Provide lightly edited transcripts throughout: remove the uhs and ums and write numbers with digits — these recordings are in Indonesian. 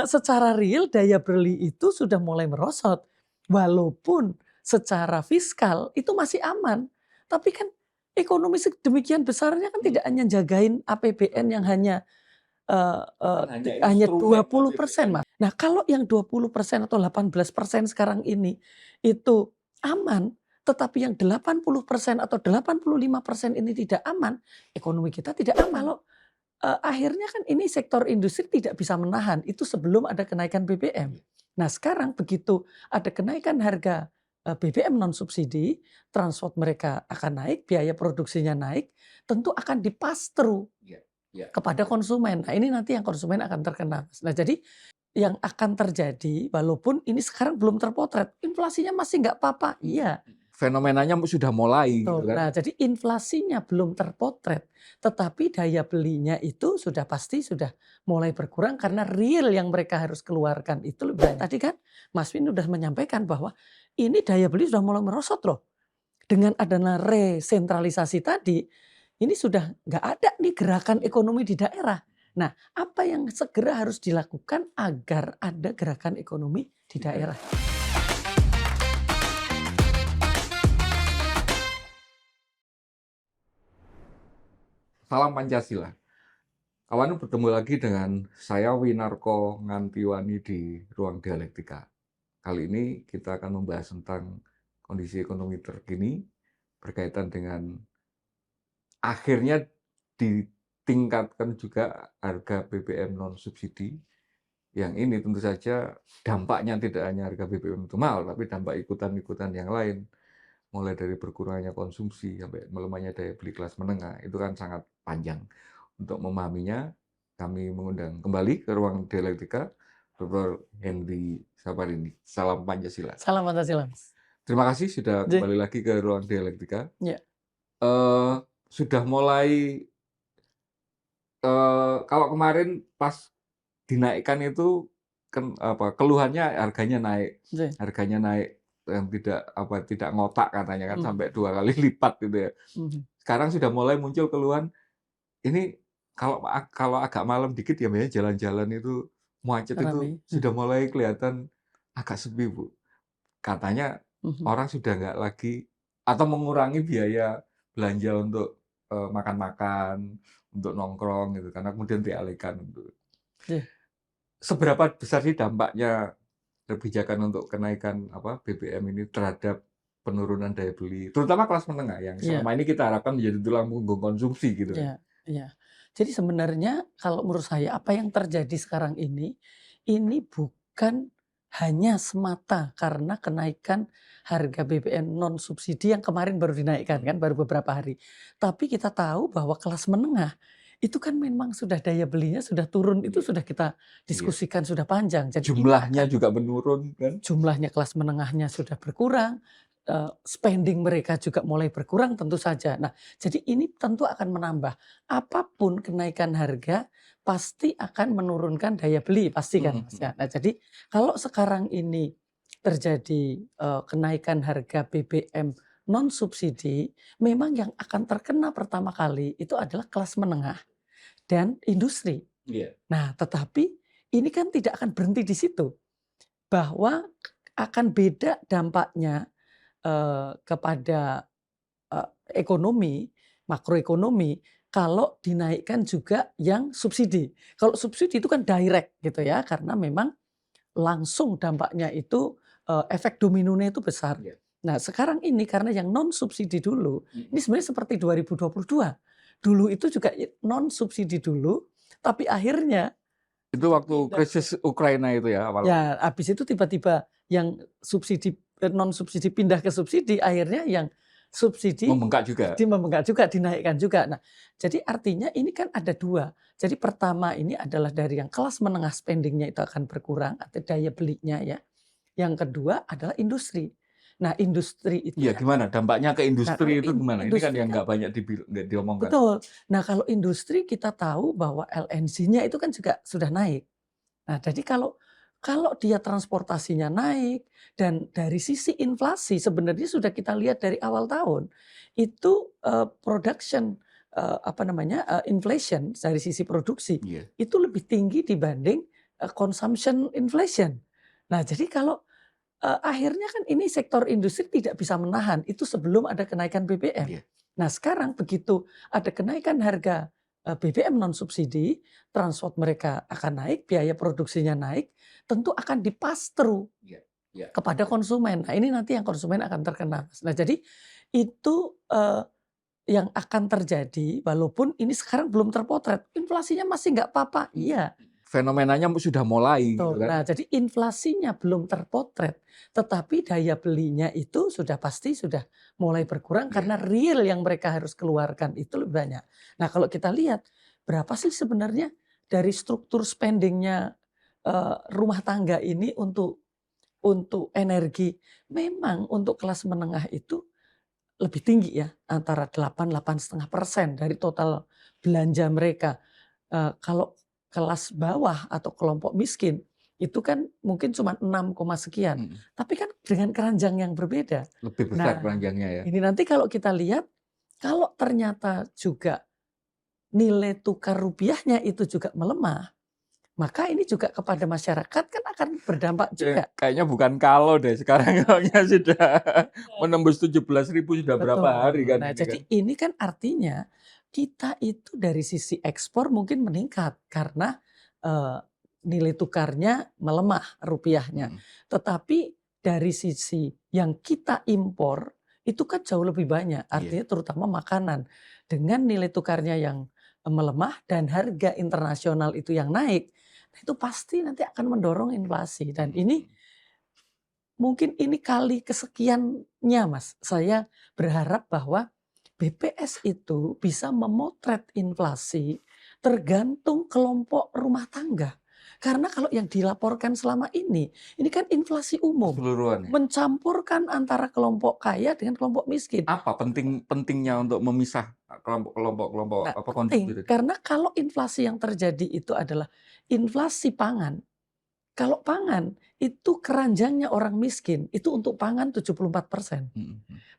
secara real daya beli itu sudah mulai merosot. Walaupun secara fiskal itu masih aman. Tapi kan ekonomi sedemikian besarnya kan tidak hanya jagain APBN yang hanya hanya 20%, Mas. Nah, kalau yang 20% atau 18% sekarang ini itu aman, tetapi yang 80% atau 85% ini tidak aman, ekonomi kita tidak aman. Kalau akhirnya kan ini sektor industri tidak bisa menahan, itu sebelum ada kenaikan BBM. Nah, sekarang begitu ada kenaikan harga BBM non subsidi, transport mereka akan naik, biaya produksinya naik, tentu akan di-pass through kepada konsumen. Nah, ini nanti yang konsumen akan terkena. Nah, jadi yang akan terjadi, walaupun ini sekarang belum terpotret, inflasinya masih nggak apa-apa. Iya. Fenomenanya sudah mulai. Gitu kan? Nah, jadi inflasinya belum terpotret, tetapi daya belinya itu sudah pasti sudah mulai berkurang karena real yang mereka harus keluarkan itu lebih banyak. Tadi kan Mas Win sudah menyampaikan bahwa ini daya beli sudah mulai merosot loh. Dengan adanya resentralisasi tadi, ini sudah nggak ada nih gerakan ekonomi di daerah. Nah, apa yang segera harus dilakukan agar ada gerakan ekonomi di daerah? Salam Pancasila. Kawan bertemu lagi dengan saya Winarko Ngantiwani di Ruang Dialektika. Kali ini kita akan membahas tentang kondisi ekonomi terkini berkaitan dengan akhirnya ditingkatkan juga harga BBM non subsidi. Yang ini tentu saja dampaknya tidak hanya harga BBM itu mahal, tapi dampak ikutan-ikutan yang lain. Mulai dari berkurangnya konsumsi sampai melemahnya daya beli kelas menengah, itu kan sangat panjang. Untuk memahaminya, kami mengundang kembali ke Ruang Dialektika Dr. Henry Saparini. Salam Pancasila. Salam Pancasila. Terima kasih sudah kembali lagi ke Ruang Dialektika. Ya. Sudah mulai, kalau kemarin pas dinaikkan itu kan keluhannya harganya naik. Harganya naik yang tidak ngotak katanya kan sampai 2 kali lipat gitu ya. Sekarang sudah mulai muncul keluhan ini kalau agak malam dikit ya biasanya jalan-jalan itu macet itu sudah mulai kelihatan agak sepi, Bu. Katanya orang sudah nggak lagi atau mengurangi biaya belanja untuk makan-makan, untuk nongkrong gitu karena kemudian dialihkan untuk. Seberapa besar sih dampaknya kebijakan untuk kenaikan BBM ini terhadap penurunan daya beli, terutama kelas menengah yang selama ini kita harapkan menjadi tulang punggung konsumsi gitu kan? Iya. Jadi sebenarnya kalau menurut saya apa yang terjadi sekarang ini bukan hanya semata karena kenaikan harga BBM non subsidi yang kemarin baru dinaikkan kan, baru beberapa hari. Tapi kita tahu bahwa kelas menengah itu kan memang sudah daya belinya sudah turun, itu sudah kita diskusikan sudah panjang. Jadi jumlahnya juga menurun kan? Jumlahnya kelas menengahnya sudah berkurang, spending mereka juga mulai berkurang tentu saja. Nah, jadi ini tentu akan menambah. Apapun kenaikan harga pasti akan menurunkan daya beli, pasti kan Mas ya. Nah, jadi kalau sekarang ini terjadi kenaikan harga BBM non subsidi, memang yang akan terkena pertama kali itu adalah kelas menengah dan industri. Nah, tetapi ini kan tidak akan berhenti di situ. Bahwa akan beda dampaknya kepada ekonomi, makroekonomi kalau dinaikkan juga yang subsidi. Kalau subsidi itu kan direct gitu ya, karena memang langsung dampaknya itu efek dominonya itu besar. Nah, sekarang ini karena yang non subsidi dulu, ini sebenarnya seperti 2022. Dulu itu juga non subsidi dulu, tapi akhirnya itu waktu krisis Ukraina itu ya awal. Ya, habis itu tiba-tiba yang subsidi non subsidi pindah ke subsidi, akhirnya yang subsidi membengkak juga, dinaikkan juga. Nah, jadi artinya ini kan ada dua. Jadi pertama ini adalah dari yang kelas menengah spendingnya itu akan berkurang atau daya belinya ya. Yang kedua adalah industri. Nah, industri itu Iya, gimana dampaknya ke industri itu gimana? Ini kan yang nggak banyak diomongkan. Betul. Nah, kalau industri kita tahu bahwa LNG-nya itu kan juga sudah naik. Nah, jadi kalau dia transportasinya naik dan dari sisi inflasi sebenarnya sudah kita lihat dari awal tahun itu inflation dari sisi produksi itu lebih tinggi dibanding consumption inflation. Nah, jadi kalau akhirnya kan ini sektor industri tidak bisa menahan itu sebelum ada kenaikan BBM. Iya. Nah, sekarang begitu ada kenaikan harga BBM non subsidi, transport mereka akan naik, biaya produksinya naik, tentu akan di-pass through Iya, iya. kepada konsumen. Nah, ini nanti yang konsumen akan terkena. Nah, jadi itu yang akan terjadi walaupun ini sekarang belum terpotret. Inflasinya masih nggak apa-apa. Iya. Fenomenanya sudah mulai gitu Betul. kan. Nah, jadi inflasinya belum terpotret, tetapi daya belinya itu sudah pasti sudah mulai berkurang Iya. karena real yang mereka harus keluarkan itu lebih banyak. Nah, kalau kita lihat berapa sih sebenarnya dari struktur spendingnya rumah tangga ini untuk energi, memang untuk kelas menengah itu lebih tinggi ya, antara 8,5% dari total belanja mereka. Kalau kelas bawah atau kelompok miskin, itu kan mungkin cuma 6, sekian. Tapi kan dengan keranjang yang berbeda. Lebih besar Nah, keranjangnya ya. ini nanti kalau kita lihat, kalau ternyata juga nilai tukar rupiahnya itu juga melemah, maka ini juga kepada masyarakat kan akan berdampak juga. Kayaknya bukan kalau deh sekarang kayaknya sudah menembus 17.000 sudah berapa hari kan Nah, ini jadi kan. ini kan artinya kita itu dari sisi ekspor mungkin meningkat karena nilai tukarnya melemah rupiahnya. Tetapi dari sisi yang kita impor itu kan jauh lebih banyak, artinya terutama makanan. Dengan nilai tukarnya yang melemah dan harga internasional itu yang naik, itu pasti nanti akan mendorong inflasi. Dan ini mungkin ini kali kesekiannya, Mas. Saya berharap bahwa BPS itu bisa memotret inflasi tergantung kelompok rumah tangga. Karena kalau yang dilaporkan selama ini kan inflasi umum. Keseluruhan ya. Mencampurkan antara kelompok kaya dengan kelompok miskin. Apa pentingnya untuk memisah kelompok-kelompok Nah, apa penting, konsumsi tadi? karena kalau inflasi yang terjadi itu adalah inflasi pangan. Kalau pangan itu keranjangnya orang miskin itu untuk pangan 74%.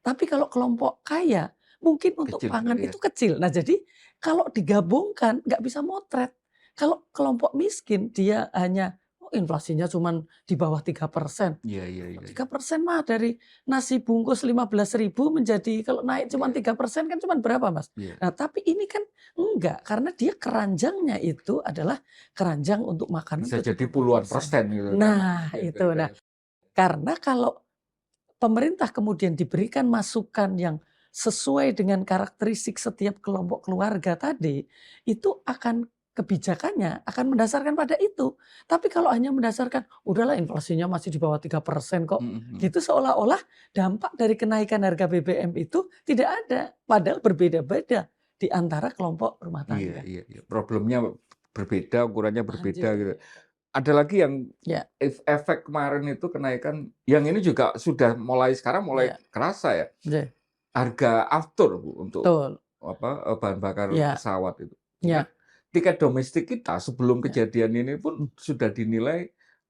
Tapi kalau kelompok kaya mungkin untuk Kecil pangan sekali ya. itu kecil. Nah, jadi kalau digabungkan nggak bisa motret. Kalau kelompok miskin dia hanya inflasinya cuman di bawah 3%. Iya, iya, iya. 3% mah dari nasi bungkus 15.000 menjadi kalau naik cuma 3% kan cuma berapa, Mas? Iya. Nah, tapi ini kan enggak, karena dia keranjangnya itu adalah keranjang untuk makanan Bisa jadi puluhan persen gitu kan. Nah, itu. Nah, karena kalau pemerintah kemudian diberikan masukan yang sesuai dengan karakteristik setiap kelompok keluarga tadi, itu akan kebijakannya akan mendasarkan pada itu. Tapi kalau hanya mendasarkan, udahlah inflasinya masih di bawah 3% kok. Gitu seolah-olah dampak dari kenaikan harga BBM itu tidak ada. Padahal berbeda-beda di antara kelompok rumah tangga. Iya, iya. Problemnya berbeda, ukurannya berbeda gitu. Lanjut. Ada lagi yang efek kemarin itu kenaikan, yang ini juga sudah sekarang mulai kerasa ya. Harga aftur untuk bahan bakar pesawat itu. Tiket domestik kita sebelum kejadian ini pun sudah dinilai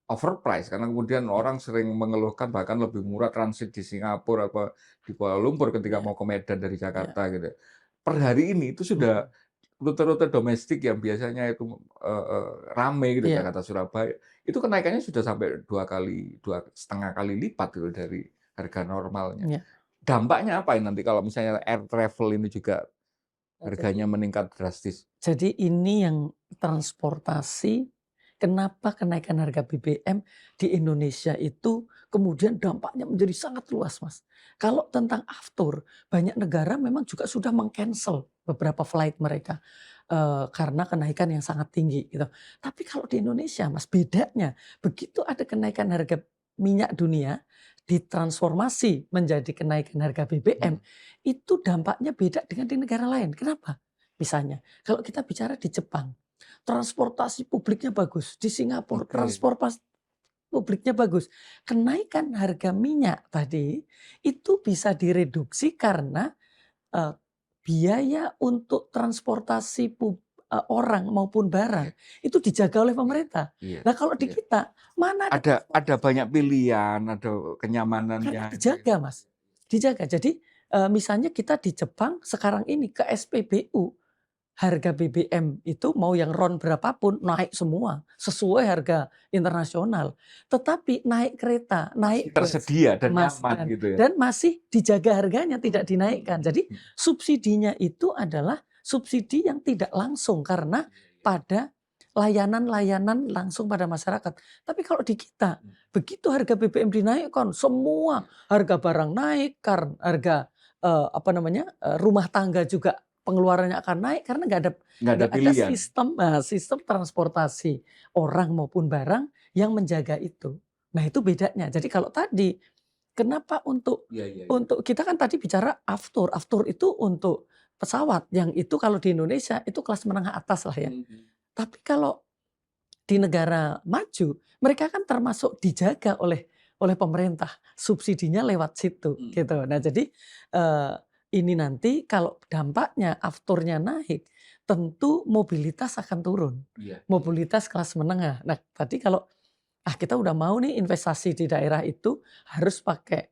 overpriced karena kemudian orang sering mengeluhkan bahkan lebih murah transit di Singapura atau di Kuala Lumpur ketika mau ke Medan dari Jakarta gitu. Per hari ini itu sudah rute-rute domestik yang biasanya itu rame gitu Jakarta Surabaya itu kenaikannya sudah sampai 2,5 kali lipat gitu dari harga normalnya. Dampaknya apa nanti kalau misalnya air travel ini juga harganya meningkat drastis? Jadi ini yang transportasi, kenapa kenaikan harga BBM di Indonesia itu kemudian dampaknya menjadi sangat luas, Mas. Kalau tentang aftur, banyak negara memang juga sudah meng-cancel beberapa flight mereka karena kenaikan yang sangat tinggi gitu. Tapi kalau di Indonesia, Mas, bedanya begitu ada kenaikan harga minyak dunia ditransformasi menjadi kenaikan harga BBM, itu dampaknya beda dengan di negara lain. Kenapa? Misalnya, kalau kita bicara di Jepang, transportasi publiknya bagus. Di Singapura, transportasi publiknya bagus. Kenaikan harga minyak tadi itu bisa direduksi karena biaya untuk transportasi orang maupun barang itu dijaga oleh pemerintah. Nah, kalau di kita mana ada banyak pilihan, ada karena kenyamanannya. dijaga, Mas. Dijaga. Jadi misalnya kita di Jepang sekarang ini ke SPBU harga BBM itu mau yang RON berapapun naik semua sesuai harga internasional. Tetapi naik kereta, naik bus tersedia dan Mas, nyaman gitu ya. dan masih dijaga harganya, tidak dinaikkan. Jadi subsidinya itu adalah subsidi yang tidak langsung karena pada layanan-layanan langsung pada masyarakat. Tapi kalau di kita, begitu harga BBM dinaikkan, semua harga barang naik, karena harga rumah tangga juga pengeluarannya akan naik karena nggak ada pilihan. sistem transportasi orang maupun barang yang menjaga itu. Nah itu bedanya. Jadi kalau tadi kenapa untuk kita kan tadi bicara aftur itu untuk pesawat yang itu kalau di Indonesia itu kelas menengah atas lah ya. Tapi kalau di negara maju mereka kan termasuk dijaga oleh pemerintah, subsidinya lewat situ gitu. Nah jadi ini nanti kalau dampaknya afturnya naik, tentu mobilitas akan turun. Mobilitas kelas menengah. Nah tadi kalau kita udah mau nih investasi di daerah itu harus pakai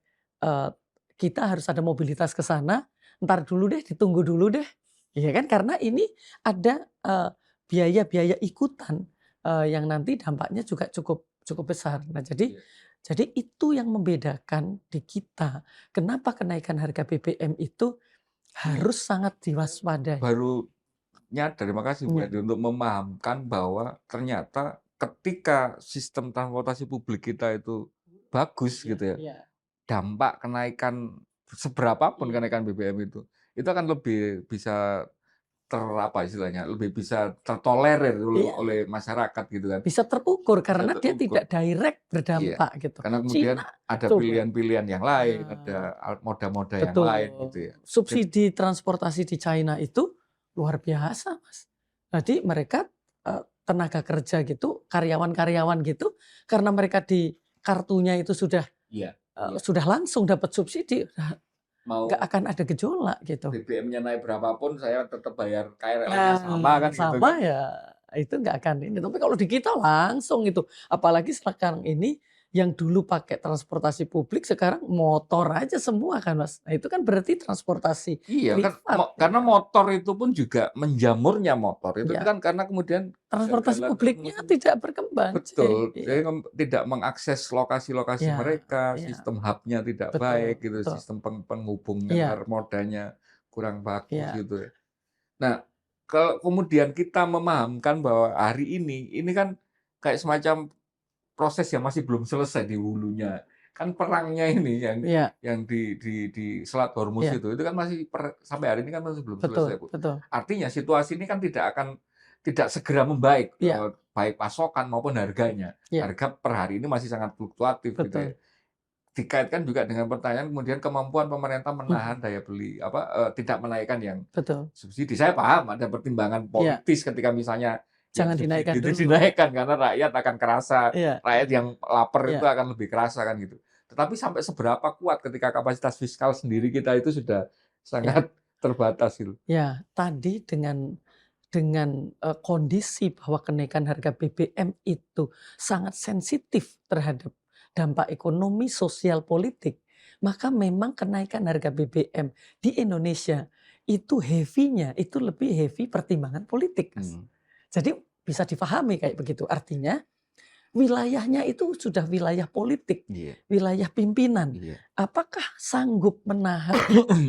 kita harus ada mobilitas ke sana. Ntar dulu deh, ditunggu dulu deh, ya kan? Karena ini ada biaya-biaya ikutan yang nanti dampaknya juga cukup besar. Nah jadi itu yang membedakan di kita. Kenapa kenaikan harga BBM itu harus sangat diwaspadai. Baru nyadar, terima kasih Bu Edi untuk memahamkan bahwa ternyata ketika sistem transportasi publik kita itu bagus gitu ya, dampak kenaikan seberapapun kenaikan BBM itu akan lebih bisa istilahnya, lebih bisa tertolerir oleh masyarakat gitu kan. Bisa terukur karena dia tidak direct berdampak gitu. Karena kemudian ada pilihan-pilihan yang lain, ada moda-moda yang lain gitu ya. Subsidi transportasi di China itu luar biasa, Mas. Jadi mereka tenaga kerja gitu, karyawan-karyawan gitu, karena mereka di kartunya itu sudah langsung dapat subsidi, nggak akan ada gejolak gitu. BBM-nya naik berapapun saya tetap bayar KRL-nya sama kan gitu. Sama ya, itu nggak akan ini. Tapi kalau di kita langsung itu, apalagi sekarang ini yang dulu pakai transportasi publik sekarang motor aja semua kan Mas. Nah itu kan berarti transportasi privat. Karena motor itu pun juga menjamurnya motor itu kan karena kemudian transportasi publiknya tidak berkembang. Betul, jadi tidak mengakses lokasi-lokasi mereka, sistem hub-nya tidak baik gitu, sistem penghubungnya antar modanya kurang bagus gitu ya. Nah, kalau kemudian kita memahamkan bahwa hari ini kan kayak semacam proses yang masih belum selesai di hulunya. Kan perangnya ini yang di Selat Hormuz itu kan masih sampai hari ini kan masih belum selesai, Bu. Artinya situasi ini kan tidak segera membaik, baik pasokan maupun harganya. Harga per hari ini masih sangat fluktuatif gitu ya. Dikaitkan juga dengan pertanyaan kemudian kemampuan pemerintah menahan daya beli, tidak menaikkan yang subsidi. Saya paham ada pertimbangan politis ketika misalnya jangan dinaikkan itu dulu. dinaikkan karena rakyat akan kerasa, rakyat yang lapar itu akan lebih kerasa kan gitu. Tetapi sampai seberapa kuat ketika kapasitas fiskal sendiri kita itu sudah sangat terbatas gitu. Ya, tadi dengan kondisi bahwa kenaikan harga BBM itu sangat sensitif terhadap dampak ekonomi, sosial, politik, maka memang kenaikan harga BBM di Indonesia itu heavy-nya itu lebih heavy pertimbangan politik, Mas. Jadi bisa dipahami kayak begitu. Artinya wilayahnya itu sudah wilayah politik, wilayah pimpinan. Apakah sanggup menahan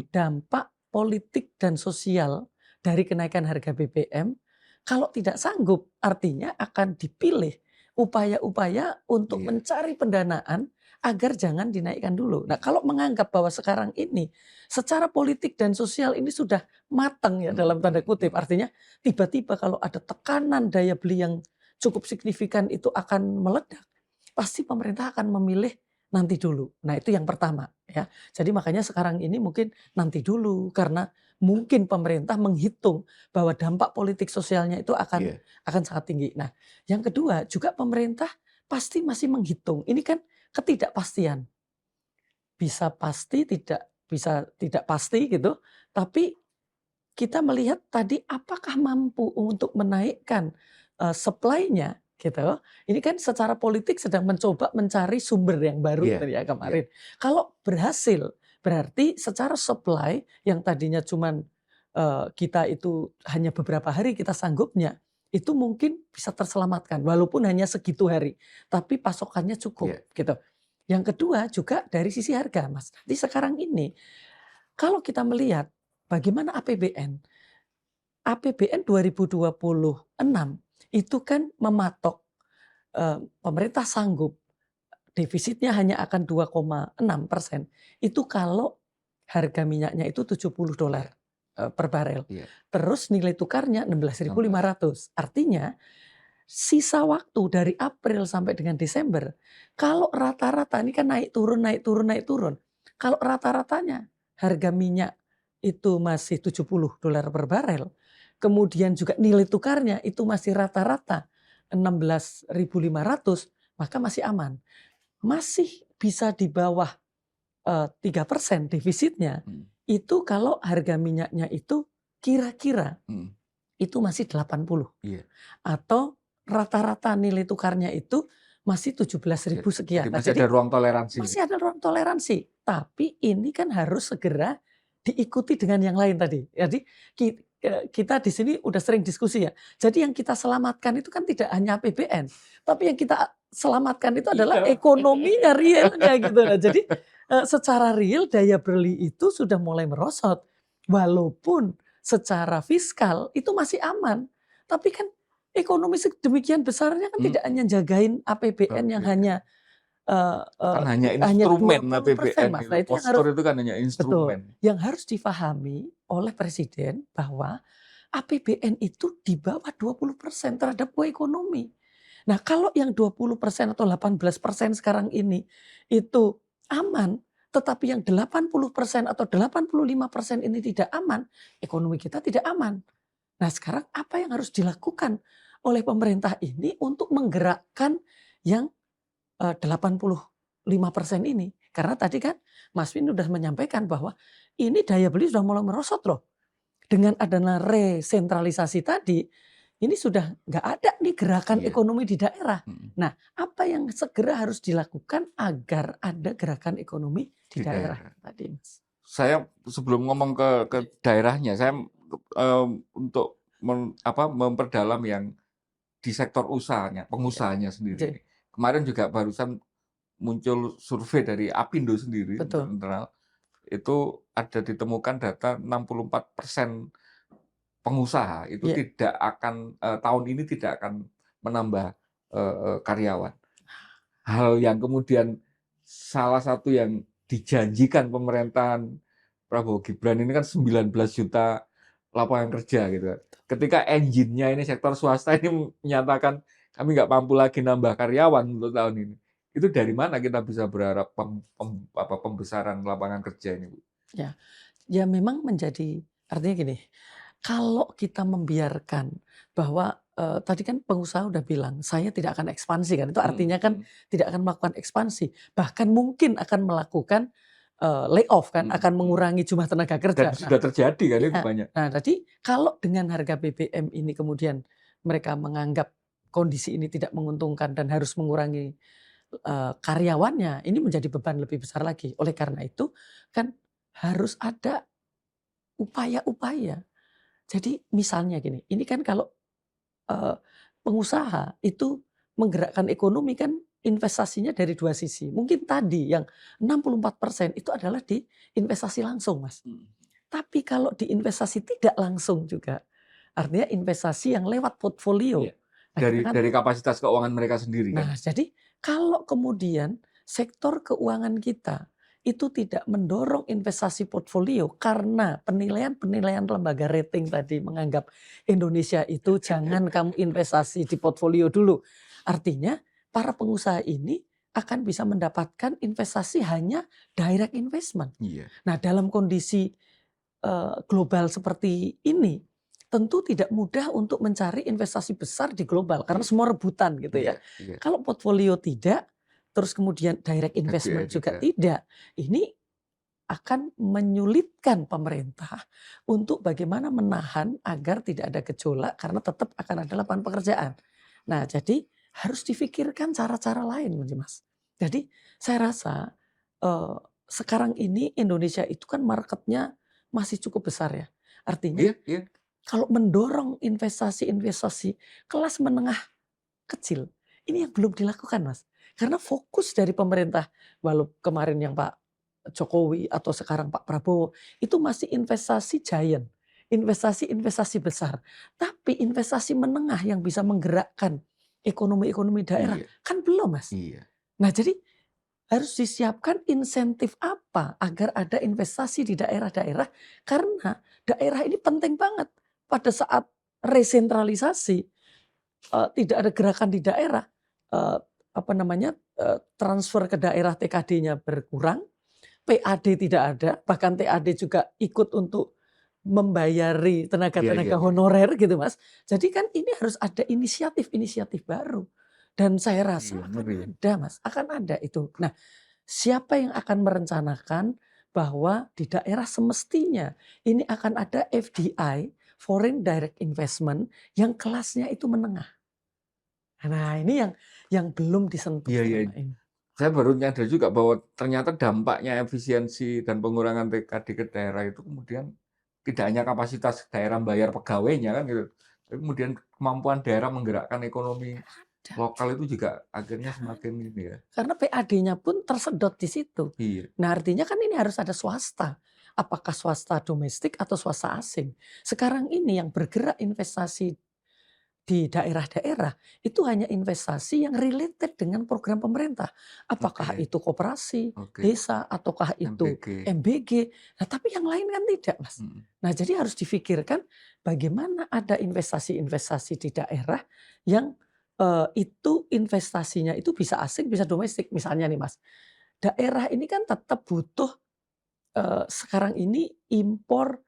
dampak politik dan sosial dari kenaikan harga BBM? Kalau tidak sanggup, artinya akan dipilih upaya-upaya untuk mencari pendanaan agar jangan dinaikkan dulu. Nah, kalau menganggap bahwa sekarang ini secara politik dan sosial ini sudah matang ya dalam tanda kutip, artinya tiba-tiba kalau ada tekanan daya beli yang cukup signifikan itu akan meledak, pasti pemerintah akan memilih nanti dulu. Nah, itu yang pertama ya. Jadi makanya sekarang ini mungkin nanti dulu karena mungkin pemerintah menghitung bahwa dampak politik sosialnya itu akan sangat tinggi. Nah, yang kedua juga pemerintah pasti masih menghitung. Ini kan ketidakpastian. Bisa pasti, tidak pasti gitu. Tapi kita melihat tadi apakah mampu untuk menaikkan supply-nya gitu. Ini kan secara politik sedang mencoba mencari sumber yang baru ya kemarin. Kalau berhasil berarti secara supply yang tadinya cuman kita itu hanya beberapa hari kita sanggupnya, itu mungkin bisa terselamatkan walaupun hanya segitu hari, tapi pasokannya cukup gitu. Yang kedua juga dari sisi harga, Mas. Jadi sekarang ini kalau kita melihat bagaimana APBN 2026 itu kan mematok pemerintah sanggup defisitnya hanya akan 2,6%. Itu kalau harga minyaknya itu $70 per barel. Terus nilai tukarnya 16.500. Artinya sisa waktu dari April sampai dengan Desember, kalau rata-rata ini kan naik turun, naik turun, naik turun. Kalau rata-ratanya harga minyak itu masih $70 per barel, kemudian juga nilai tukarnya itu masih rata-rata 16.500, maka masih aman. Masih bisa di bawah 3% defisitnya, itu kalau harga minyaknya itu kira-kira itu masih 80. Atau rata-rata nilai tukarnya itu masih 17.000 sekian. Jadi masih ada ruang toleransi. Masih ada ruang toleransi. Tapi ini kan harus segera diikuti dengan yang lain tadi. Jadi kita di sini udah sering diskusi ya. Jadi yang kita selamatkan itu kan tidak hanya APBN, tapi yang kita selamatkan itu adalah ekonominya, realnya gitu. Nah, jadi secara real daya beli itu sudah mulai merosot. Walaupun secara fiskal itu masih aman. Tapi kan ekonomi sedemikian besarnya kan tidak hanya jagain APBN yang hanya kan hanya instrumen 20%, APBN Mas. itu. Nah, itu yang Postur itu kan hanya instrumen. Betul. Yang harus difahami oleh Presiden bahwa APBN itu di bawah 20% terhadap ekonomi. Nah, kalau yang 20% atau 18% sekarang ini itu aman, tetapi yang 80% atau 85% ini tidak aman, ekonomi kita tidak aman. Nah, sekarang apa yang harus dilakukan oleh pemerintah ini untuk menggerakkan yang 85% ini? Karena tadi kan Mas Win sudah menyampaikan bahwa ini daya beli sudah mulai merosot loh. Dengan adanya resentralisasi tadi, ini sudah nggak ada nih gerakan ekonomi di daerah. Nah, apa yang segera harus dilakukan agar ada gerakan ekonomi di daerah tadi, Mas? Saya sebelum ngomong ke daerahnya, saya untuk memperdalam yang di sektor usahanya, pengusahanya sendiri. Kemarin juga barusan muncul survei dari Apindo sendiri, internal, itu ada ditemukan data 64% pengusaha itu tidak akan tahun ini tidak akan menambah karyawan. Hal yang kemudian salah satu yang dijanjikan pemerintahan Prabowo Gibran ini kan 19 juta lapangan kerja gitu kan. Ketika engine-nya ini sektor swasta ini menyatakan kami nggak mampu lagi nambah karyawan untuk tahun ini. Itu dari mana kita bisa berharap pembesaran lapangan kerja ini, Bu? Ya memang menjadi, artinya gini, kalau kita membiarkan bahwa tadi kan pengusaha udah bilang saya tidak akan ekspansi kan, itu artinya kan tidak akan melakukan ekspansi, bahkan mungkin akan melakukan layoff kan, akan mengurangi jumlah tenaga kerja. Dan sudah terjadi kan itu banyak. Nah, jadi kalau dengan harga BBM ini kemudian mereka menganggap kondisi ini tidak menguntungkan dan harus mengurangi karyawannya, ini menjadi beban lebih besar lagi. Oleh karena itu kan harus ada upaya-upaya. Jadi misalnya gini, ini kan kalau pengusaha itu menggerakkan ekonomi kan investasinya dari dua sisi. Mungkin tadi yang 64% itu adalah di investasi langsung, Mas. Tapi kalau di investasi tidak langsung juga, artinya investasi yang lewat portfolio. Dari kapasitas keuangan mereka sendiri kan. Nah, jadi kalau kemudian sektor keuangan kita itu tidak mendorong investasi portfolio karena penilaian lembaga rating tadi menganggap Indonesia itu jangan kamu investasi di portfolio dulu. Artinya para pengusaha ini akan bisa mendapatkan investasi hanya direct investment. Nah, dalam kondisi global seperti ini tentu tidak mudah untuk mencari investasi besar di global karena semua rebutan gitu ya. Kalau portfolio tidak, terus kemudian direct investment juga tidak, ini akan menyulitkan pemerintah untuk bagaimana menahan agar tidak ada gejolak karena tetap akan ada lapangan pekerjaan. Nah, jadi harus difikirkan cara-cara lain, Mas. Jadi saya rasa sekarang ini Indonesia itu kan marketnya masih cukup besar ya. Artinya Iya, iya. kalau mendorong investasi-investasi kelas menengah kecil, ini yang belum dilakukan, Mas. Karena fokus dari pemerintah, walau kemarin yang Pak Jokowi atau sekarang Pak Prabowo, itu masih investasi giant, investasi-investasi besar. Tapi investasi menengah yang bisa menggerakkan ekonomi-ekonomi daerah, Iya, kan belum, Mas. iya. Nah, jadi harus disiapkan insentif apa agar ada investasi di daerah-daerah, karena daerah ini penting banget pada saat resentralisasi, tidak ada gerakan di daerah, apa namanya, transfer ke daerah TKD-nya berkurang, PAD tidak ada, bahkan TAD juga ikut untuk membayari Iya, iya, tenaga-tenaga iya. honorer gitu, Mas. Jadi kan ini harus ada inisiatif-inisiatif baru dan saya rasa Iya, akan ngeri ya. ada, Mas, akan ada itu. Nah, siapa yang akan merencanakan bahwa di daerah semestinya ini akan ada FDI, Foreign Direct Investment, yang kelasnya itu menengah. Nah, ini yang belum disentuh Iya, iya. selama ini. Saya baru nyadar juga bahwa ternyata dampaknya efisiensi dan pengurangan TKD ke daerah itu kemudian tidak hanya kapasitas daerah bayar pegawainya kan gitu, tapi kemudian kemampuan daerah menggerakkan ekonomi Ada, lokal itu juga akhirnya nggak semakin ada. ini ya. Karena PAD-nya pun tersedot di situ. Iya, Nah, artinya kan ini harus ada swasta. Apakah swasta domestik atau swasta asing. Sekarang ini yang bergerak investasi di daerah-daerah itu hanya investasi yang related dengan program pemerintah. Apakah oke, itu koperasi, oke. desa, ataukah itu MPG. MBG. Nah, tapi yang lain kan tidak, Mas. Mhm. Nah, jadi harus difikirkan bagaimana ada investasi-investasi di daerah yang itu investasinya itu bisa asing, bisa domestik. Misalnya nih, Mas, daerah ini kan tetap butuh sekarang ini impor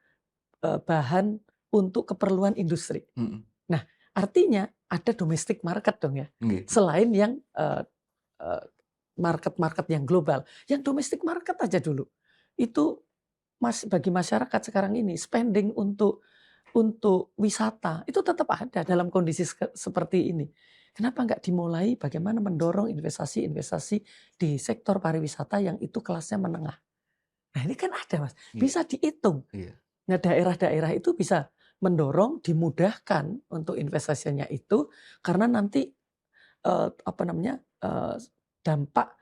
bahan untuk keperluan industri. Mhm. Nah, artinya ada domestic market dong ya, Nggih. selain yang eee, market-market yang global. Yang domestic market aja dulu, itu bagi masyarakat sekarang ini spending untuk wisata itu tetap ada dalam kondisi seperti ini. Kenapa nggak dimulai bagaimana mendorong investasi-investasi di sektor pariwisata yang itu kelasnya menengah. Nah, ini kan ada, Mas, Iya, bisa dihitung. iya. Nah, daerah-daerah itu bisa mendorong, dimudahkan untuk investasinya itu karena nanti, apa namanya, dampak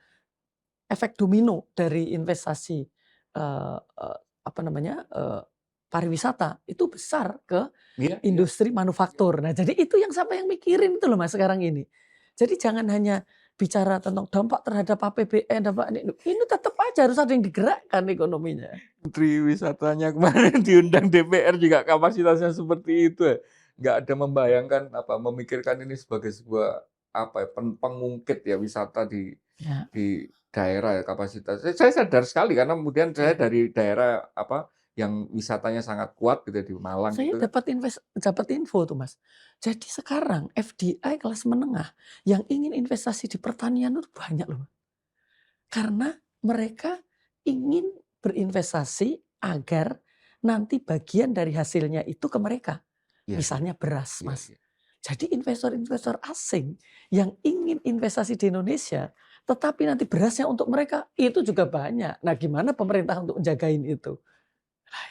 efek domino dari investasi, eee eee, apa namanya, pariwisata itu besar ke Iya, iya. industri manufaktur. Nah, jadi itu yang siapa yang mikirin itu loh, Mas, sekarang ini. Jadi jangan hanya bicara tentang dampak terhadap APBN, dampak ini tetap aja harus ada yang digerakkan ekonominya. Menteri wisatanya kemarin diundang DPR juga kapasitasnya seperti itu ya. Nggak ada membayangkan apa, memikirkan ini sebagai sebuah apa ya, pengungkit ya wisata Ya, di daerah ya kapasitas. Saya sadar sekali karena kemudian saya ya. dari daerah apa yang wisatanya sangat kuat gitu di Malang Saya gitu kan. dapat info tuh, Mas. Jadi sekarang FDI kelas menengah yang ingin investasi di pertanian itu banyak loh. Karena mereka ingin berinvestasi agar nanti bagian dari hasilnya itu ke mereka. Iya, iya, Misalnya beras, iya, Mas. iya. Jadi investor-investor asing yang ingin investasi di Indonesia, tetapi nanti berasnya untuk mereka, itu juga banyak. Nah, gimana pemerintah untuk menjagain itu? Nah,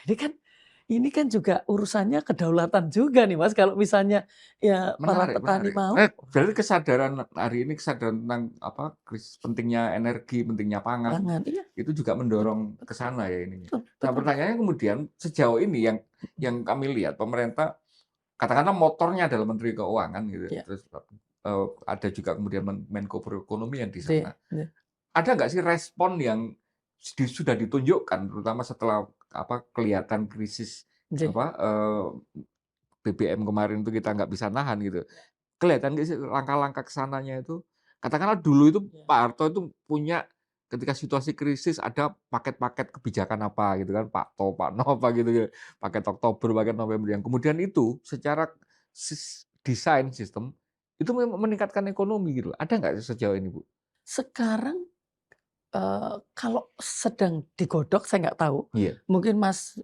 ini kan juga urusannya kedaulatan juga nih, Mas, kalau misalnya ya para Menarik, petani menarik. mau Berarti kesadaran hari ini kesadaran tentang apa, pentingnya energi, pentingnya pangan, pangan iya, itu juga betul mendorong ke betul sana ya ininya. betul Nah, betul. pertanyaannya kemudian sejauh ini yang kami lihat pemerintah katakanlah motornya adalah Menteri Keuangan gitu, Iya, terus, ada juga kemudian Menko Perekonomian di iya sana. iya, Ada nggak sih respon yang sudah ditunjukkan terutama setelah apa, kelihatan krisis iya, apa, BBM kemarin itu kita nggak bisa nahan gitu. Kelihatan nggak sih langkah-langkah ke sananya itu? Katakanlah dulu itu iya. Pak Harto itu punya ketika situasi krisis ada paket-paket kebijakan apa gitu kan, Pak To, Pak No, apa gitu ya, paket Oktober, paket November yang kemudian itu secara desain sistem itu memang meningkatkan ekonomi gitu. Ada nggak sejauh ini, Bu? Sekarang, kalau sedang digodok saya nggak tahu, Iya. mungkin Mas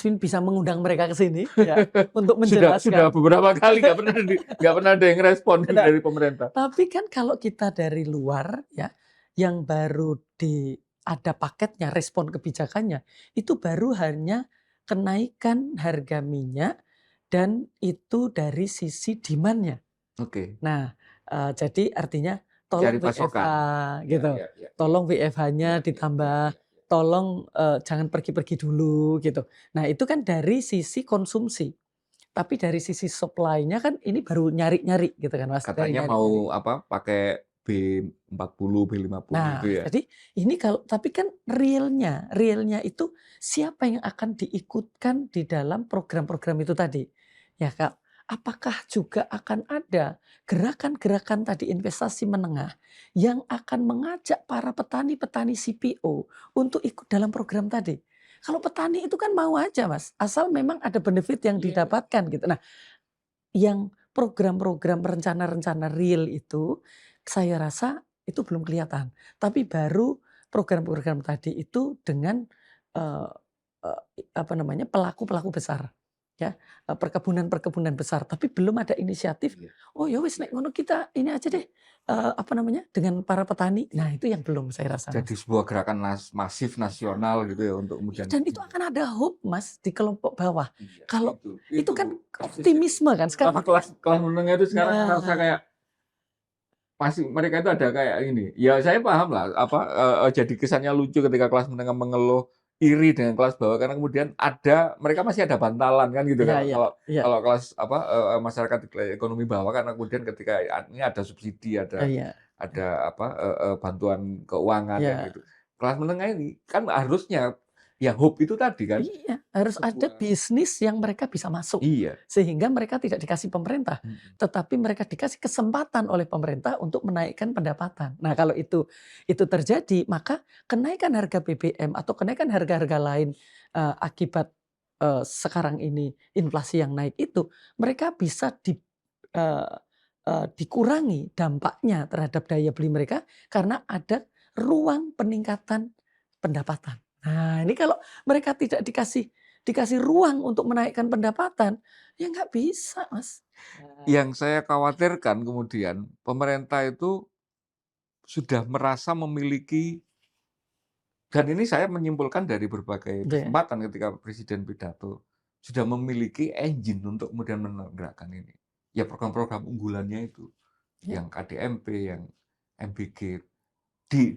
Win bisa mengundang mereka ke sini ya, untuk Sudah menjelaskan. beberapa kali nggak pernah ada yang respon Nah, dari pemerintah. tapi kan kalau kita dari luar ya, yang baru ada paketnya, respon kebijakannya, itu baru hanya kenaikan harga minyak dan itu dari sisi demand-nya. Oke. Nah, jadi artinya Cari tolong WFH pasokan. Ya gitu, ya ya ya. tolong Ya WFH-nya ya ya ditambah, ya. tolong, jangan pergi-pergi dulu gitu. Nah itu kan dari sisi konsumsi, tapi dari sisi supply-nya kan ini baru nyari-nyari gitu kan Mas, dari Katanya nyari-nyari. mau apa, pakai B40, B50 itu Nah, ya? jadi ini tapi kan realnya itu siapa yang akan diikutkan di dalam program-program itu tadi, ya Kak. Apakah juga akan ada gerakan-gerakan tadi investasi menengah yang akan mengajak para petani-petani CPO untuk ikut dalam program tadi. Kalau petani itu kan mau aja Mas, asal memang ada benefit yang Iya iya. didapatkan gitu. Nah, yang program-program rencana-rencana real itu, saya rasa itu belum kelihatan. Tapi baru program-program tadi itu dengan, eee eee, apa namanya, pelaku-pelaku besar, ya, perkebunan-perkebunan besar, tapi belum ada inisiatif, Iya "Oh ya wis nek iya. ngono kita ini aja deh," apa namanya, dengan para petani. Nah itu yang belum saya rasa, Jadi Mas. sebuah gerakan masif nasional gitu ya untuk Iya, kemudian dan itu iya akan ada hope Mas, di kelompok bawah. iya, Kalau itu itu kan persis itu. optimisme kan sekarang. Kelas kelas menengah itu sekarang ngerasa Nah, kayak masih mereka itu ada kayak ini, ya saya paham lah apa, jadi kesannya lucu ketika kelas menengah mengeluh iri dengan kelas bawah karena kemudian mereka masih ada bantalan kan gitu iya kan iya kalau iya. kalau kelas apa, masyarakat ekonomi bawah karena kemudian ketika ini ada subsidi, Iya, ada apa, bantuan keuangan kan iya, gitu. Kelas menengah ini kan harusnya ya hope itu tadi kan, iya, harus ada sebuah bisnis yang mereka bisa masuk, iya, sehingga mereka tidak dikasih pemerintah, mhm, tetapi mereka dikasih kesempatan oleh pemerintah untuk menaikkan pendapatan. Nah, kalau itu terjadi, maka kenaikan harga BBM atau kenaikan harga-harga lain, akibat, sekarang ini inflasi yang naik itu, mereka bisa eee dikurangi dampaknya terhadap daya beli mereka karena ada ruang peningkatan pendapatan. Nah, ini kalau mereka tidak dikasih ruang untuk menaikkan pendapatan, ya nggak bisa, Mas. Nah, yang saya khawatirkan kemudian pemerintah itu sudah merasa memiliki dan ini saya menyimpulkan dari berbagai gitu ya. kesempatan ketika presiden pidato, sudah memiliki engine untuk kemudian menggerakkan ini. Ya program-program unggulannya itu, Ya, yang KDMP, yang MBG. Di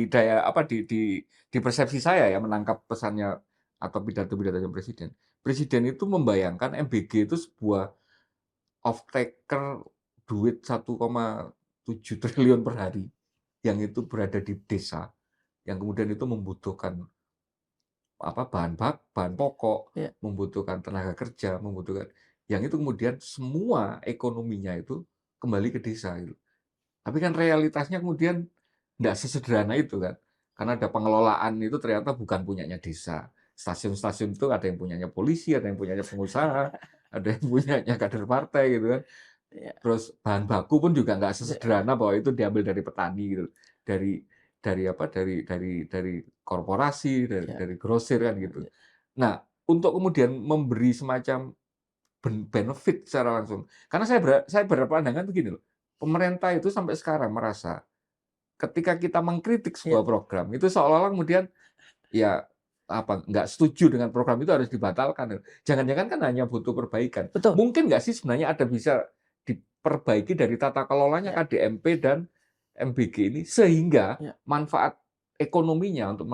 daya apa, di persepsi saya ya menangkap pesannya atau pidato-pidatonya presiden. Presiden itu membayangkan MBG itu sebuah off taker duit 1,7 triliun per hari, yang itu berada di desa. Yang kemudian itu membutuhkan apa, bahan pokok, ya. membutuhkan tenaga kerja, membutuhkan yang itu kemudian semua ekonominya itu kembali ke desa gitu. Tapi kan realitasnya kemudian nggak sesederhana itu kan. Karena ada pengelolaan itu ternyata bukan punyanya desa. Stasiun-stasiun itu ada yang punyanya polisi, ada yang punyanya pengusaha, ada yang punyanya kader partai gitu kan. Ya, Terus bahan baku pun juga nggak ya, sesederhana bahwa itu diambil dari petani gitu. Dari apa, dari korporasi, ya, dari grosir kan gitu. ya. Nah, untuk kemudian memberi semacam benefit secara langsung, karena saya berpandangan begini loh, pemerintah itu sampai sekarang merasa ketika kita mengkritik Ya, sebuah program, itu seolah-olah kemudian ya apa, nggak setuju dengan program itu harus dibatalkan. Jangan-jangan kan hanya butuh perbaikan. betul. Mungkin nggak sih sebenarnya ada bisa diperbaiki dari tata kelolanya Ya, KDMP dan MBG ini sehingga ya. manfaat ekonominya untuk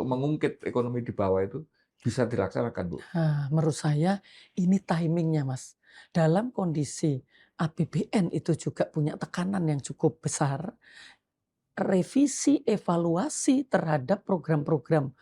mengungkit ekonomi di bawah itu bisa dilaksanakan, Bu. Nah, menurut saya ini timing-nya, Mas. Dalam kondisi APBN itu juga punya tekanan yang cukup besar, revisi evaluasi terhadap program-program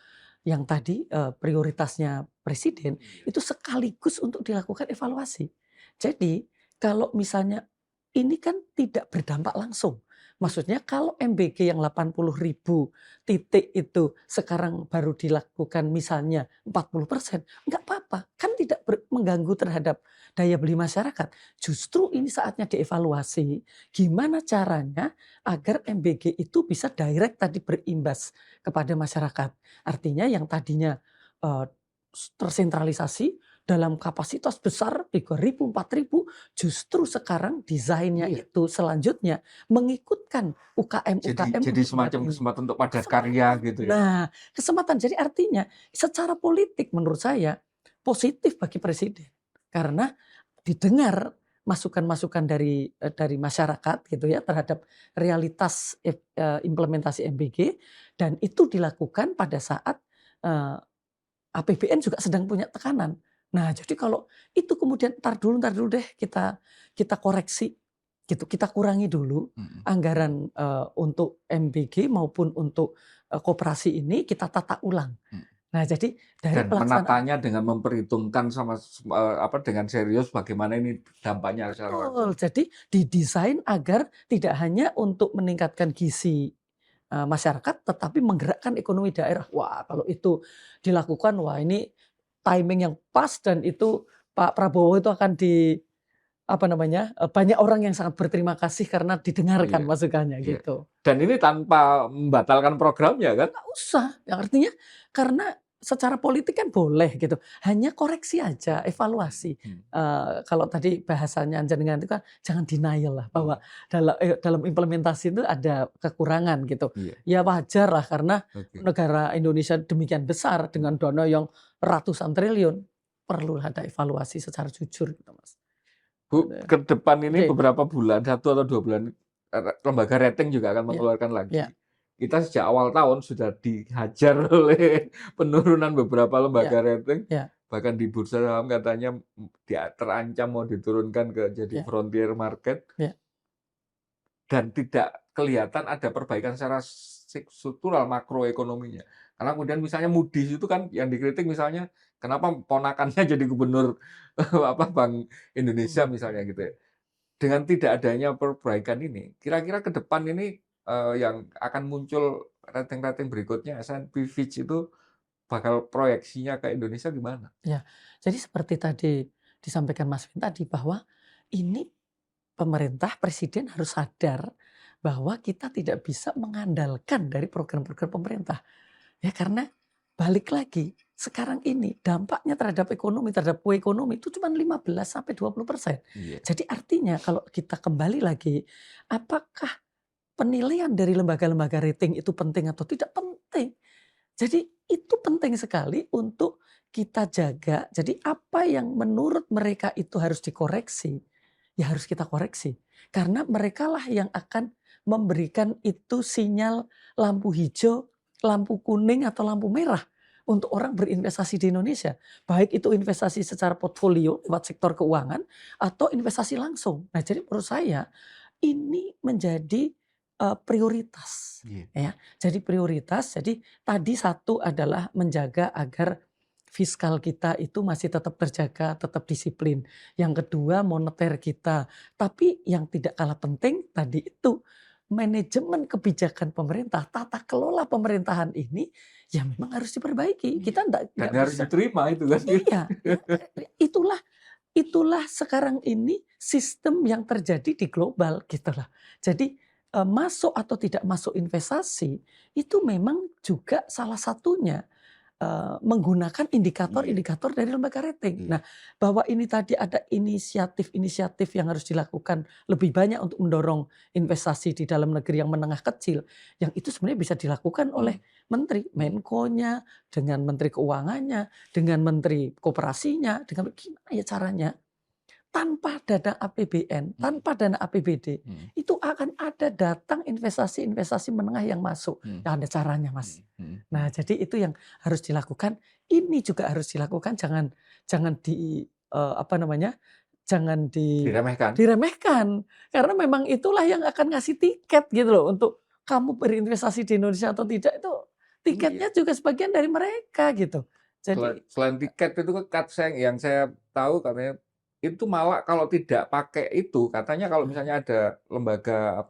yang tadi, prioritasnya presiden, Iya. itu sekaligus untuk dilakukan evaluasi. Jadi, kalau misalnya ini kan tidak berdampak langsung. Maksudnya kalau MBG yang 80.000 titik itu sekarang baru dilakukan misalnya 40%, nggak apa-apa, kan tidak mengganggu terhadap daya beli masyarakat. Justru ini saatnya dievaluasi, gimana caranya agar MBG itu bisa direct tadi berimbas kepada masyarakat. Artinya yang tadinya, eee, tersentralisasi dalam kapasitas besar 3.000, 4.000, justru sekarang desainnya Iya. itu selanjutnya mengikutkan UKM-UKM Jadi untuk semacam mendampingi. kesempatan untuk padat karya Kesempatan. gitu ya? Nah, kesempatan. Jadi artinya secara politik menurut saya positif bagi presiden. Karena didengar masukan-masukan dari masyarakat gitu ya terhadap realitas implementasi MBG, dan itu dilakukan pada saat APBN juga sedang punya tekanan. Nah, jadi kalau itu kemudian entar dulu deh kita koreksi gitu, kita kurangi dulu anggaran untuk MBG maupun untuk koperasi ini kita tata ulang. Nah, jadi dari Dan pelaksanaan. menatanya dengan memperhitungkan dengan serius bagaimana ini dampaknya secara Betul, langsung. jadi didesain agar tidak hanya untuk meningkatkan gizi masyarakat, tetapi menggerakkan ekonomi daerah. Wah, kalau itu dilakukan, wah ini timing yang pas, dan itu Pak Prabowo itu akan banyak orang yang sangat berterima kasih karena didengarkan Iya, masukannya iya. gitu. Dan ini tanpa membatalkan programnya kan? Nggak usah, yang artinya karena secara politik kan boleh gitu, hanya koreksi aja, evaluasi. Kalau tadi bahasanya jenengan itu kan jangan denial lah, bahwa dalam implementasi itu ada kekurangan gitu. Iya, Ya wajar lah karena oke. negara Indonesia demikian besar dengan dana yang ratusan triliun, perlu ada evaluasi secara jujur gitu, Mas. Bu, ke depan ini Oke, beberapa bulan, 1 atau 2 bulan, lembaga rating juga akan ya, mengeluarkan ya, lagi. Kita sejak awal tahun sudah dihajar oleh penurunan beberapa ya, lembaga rating, ya, bahkan di bursa saham katanya terancam mau diturunkan ke jadi ya, frontier market, ya. dan tidak kelihatan ada perbaikan secara struktural makroekonominya. Karena kemudian misalnya Moody's itu kan yang dikritik misalnya, kenapa ponakannya jadi gubernur Bank Indonesia misalnya gitu ya. Dengan tidak adanya perbaikan ini, kira-kira ke depan ini, yang akan muncul rating-rating berikutnya S&P, Fitch itu bakal proyeksinya ke Indonesia gimana? Ya, jadi seperti tadi disampaikan Mas Vin tadi, bahwa ini pemerintah, presiden harus sadar bahwa kita tidak bisa mengandalkan dari program-program pemerintah. Ya karena balik lagi, sekarang ini dampaknya terhadap ekonomi, terhadap ekonomi itu cuma 15-20%. Iya. Jadi artinya kalau kita kembali lagi, apakah penilaian dari lembaga-lembaga rating itu penting atau tidak? Penting. Jadi itu penting sekali untuk kita jaga. Jadi apa yang menurut mereka itu harus dikoreksi, ya harus kita koreksi. Karena merekalah yang akan memberikan itu sinyal lampu hijau, lampu kuning atau lampu merah untuk orang berinvestasi di Indonesia. Baik itu investasi secara portfolio lewat sektor keuangan atau investasi langsung. Nah, jadi menurut saya ini menjadi prioritas. Iya. Ya, jadi prioritas. Jadi tadi satu adalah menjaga agar fiskal kita itu masih tetap terjaga, tetap disiplin. Yang kedua moneter kita. Tapi yang tidak kalah penting tadi itu manajemen kebijakan pemerintah, tata kelola pemerintahan ini ya memang harus diperbaiki. Iya. Kita Dan enggak harus bisa. diterima itu kan. Iya, ya, itulah sekarang ini sistem yang terjadi di global gitulah. Jadi masuk atau tidak masuk investasi itu memang juga salah satunya menggunakan Iya, indikator-indikator dari lembaga rating. iya. Nah, bahwa ini tadi ada inisiatif-inisiatif yang harus dilakukan lebih banyak untuk mendorong investasi di dalam negeri yang menengah kecil, yang itu sebenarnya bisa dilakukan oleh menteri, Menko-nya, dengan menteri keuangannya, dengan menteri koperasinya, dengan gimana ya caranya? Tanpa dana APBN, tanpa dana APBD, itu akan ada datang investasi-investasi menengah yang masuk. Ya ada caranya, Mas. Nah, jadi itu yang harus dilakukan. Ini juga harus dilakukan, jangan jangan di jangan Diremehkan. diremehkan. Karena memang itulah yang akan ngasih tiket gitu loh untuk kamu berinvestasi di Indonesia atau tidak, itu tiketnya Iya. juga sebagian dari mereka gitu. Jadi Selain tiket itu kan yang saya tahu katanya itu malah kalau tidak pakai itu, katanya kalau misalnya ada lembaga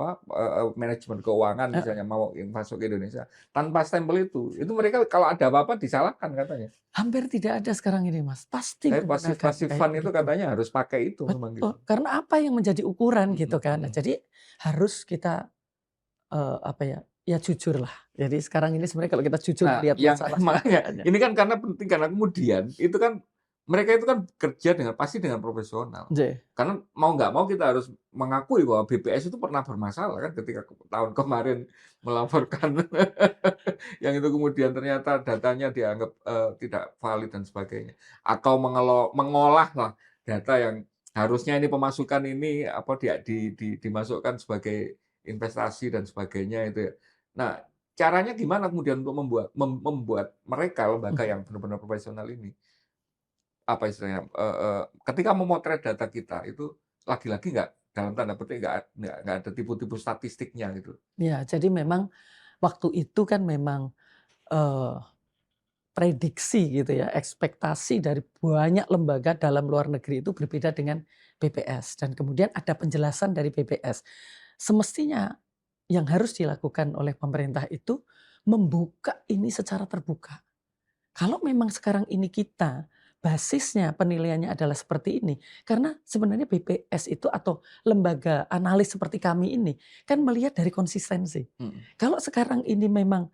manajemen keuangan heeh, misalnya mau masuk ke Indonesia tanpa stempel itu mereka kalau ada apa-apa disalahkan katanya. hampir tidak ada sekarang ini, Mas. Pasti Tapi menggunakan kayak pasif-pasifan itu begitu. katanya harus pakai itu memang gitu. Betul, karena apa yang menjadi ukuran gitu kan. Nah, Mhm. jadi harus kita, ya jujur lah. Jadi sekarang ini sebenarnya kalau kita jujur Nah, melihat yang masalah makanya sebenarnya. ini kan karena penting karena kemudian itu kan mereka itu kan kerja pasti dengan profesional. Nggih. Karena mau nggak mau kita harus mengakui bahwa BPS itu pernah bermasalah kan ketika tahun kemarin melaporkan yang itu kemudian ternyata datanya dianggap, tidak valid dan sebagainya. Atau mengolah lah data yang harusnya ini pemasukan ini apa dimasukkan sebagai investasi dan sebagainya itu ya. Nah, caranya gimana kemudian untuk membuat mereka lembaga yang benar-benar profesional ini apa istilahnya, ketika memotret data kita itu lagi-lagi nggak dalam tanda petik nggak ada tipu-tipu statistiknya gitu. Ya, jadi memang waktu itu kan memang, eee, prediksi gitu ya, ekspektasi dari banyak lembaga dalam luar negeri itu berbeda dengan BPS dan kemudian ada penjelasan dari BPS. Semestinya yang harus dilakukan oleh pemerintah itu membuka ini secara terbuka. Kalau memang sekarang ini kita basisnya penilaiannya adalah seperti ini, karena sebenarnya BPS itu atau lembaga analis seperti kami ini kan melihat dari konsistensi. Mhm. Kalau sekarang ini memang,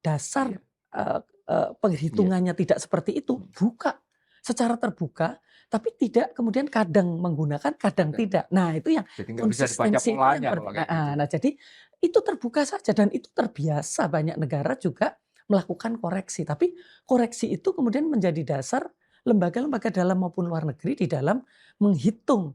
dasar, Iya iya. penghitungannya tidak seperti itu, Mhm. buka secara terbuka, tapi tidak kemudian kadang menggunakan, kadang Dan tidak. Nah, itu yang jadi nggak bisa dibaca konsistensi itu yang polanya kalau kayak gitu. nah, jadi itu terbuka saja dan itu terbiasa banyak negara juga melakukan koreksi. Tapi koreksi itu kemudian menjadi dasar lembaga-lembaga dalam maupun luar negeri di dalam menghitung,